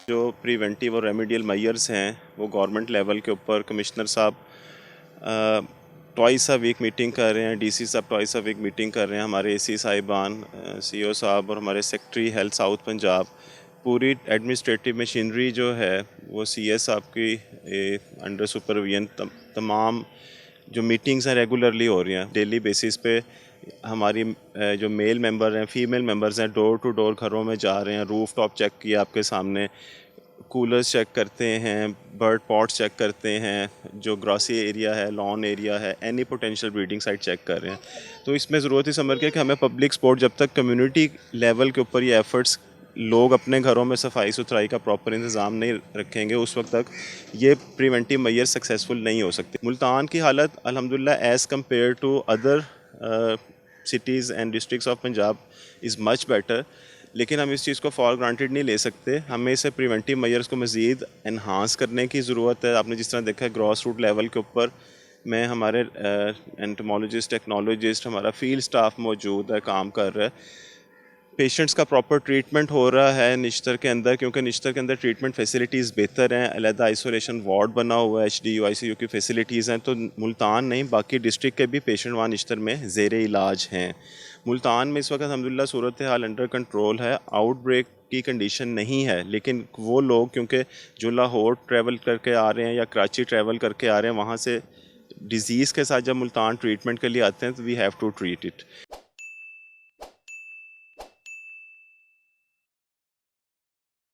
जो प्रिवेंटिव और remedial measures हैं वो गवर्नमेंट लेवल के ऊपर कमिश्नर साहब ट्वाइस अ वीक मीटिंग कर रहे हैं, डीसी साहब ट्वाइस अ वीक मीटिंग कर रहे हैं, हमारे एसी साहिबान, सीईओ साहब और हमारे सेक्रेटरी हेल्थ साउथ पंजाब, पूरी एडमिनिस्ट्रेटिव मशीनरी जो है वो सीएस साहब की अंडर सुपरविजन तमाम जो मीटिंग्स हैं रेगुलरली हो रही हैं। डेली बेसिस पे हमारी जो मेल मेंबर हैं, फीमेल मेंबर्स हैं, डोर टू डोर घरों में जा रहे हैं, रूफ टॉप चेक किया आपके सामने, कूलर्स चेक करते हैं, बर्ड पॉट्स चेक करते हैं, जो ग्रासी एरिया है, लॉन एरिया है, any potential breeding site check कर रहे हैं। तो इसमें ज़रूरत ही समझ के कि हमें पब्लिक सपोर्ट, जब तक कम्युनिटी लेवल के ऊपर ये एफ़र्ट्स लोग अपने घरों में सफाई सुथराई का प्रॉपर इंतज़ाम नहीं रखेंगे, उस वक्त तक ये प्रिवेंटिव मेजर सक्सेसफुल नहीं हो सकती। मुल्तान की हालत अल्हम्दुलिल्लाह as compared to other cities and districts of Punjab is much better, लेकिन हम इस चीज़ को फॉर ग्रांटेड नहीं ले सकते। हमें इसे प्रिवेंटिव मेजर्स को मज़ीद इन्हांस करने की ज़रूरत है। आपने जिस तरह देखा है ग्रॉस रूट लेवल के ऊपर में हमारे एंटोमोलॉजिस्ट, टेक्नोलॉजिस्ट, हमारा फील्ड स्टाफ मौजूद है, काम कर रहा है। पेशेंट्स का प्रॉपर ट्रीटमेंट हो रहा है निश्तर के अंदर, क्योंकि निश्तर के अंदर ट्रीटमेंट फैसिलिटीज़ बेहतर हैं, अलहदा आइसोलेशन वार्ड बना हुआ है, HDU ICU की फैसिलिटीज़ हैं। तो मुल्तान नहीं, बाकी डिस्ट्रिक्ट के भी पेशेंट वहाँ निश्तर में ज़ेरे इलाज हैं। मुल्तान में इस वक्त अल्हम्दुलिल्लाह सूरत हाल अंडर कंट्रोल है, आउटब्रेक की कंडीशन नहीं है। लेकिन वो लोग क्योंकि जो लाहौर ट्रैवल करके आ रहे हैं या कराची ट्रैवल करके आ रहे हैं, वहाँ से डिज़ीज़ के साथ जब मुल्तान ट्रीटमेंट के लिए आते हैं तो we have to treat it.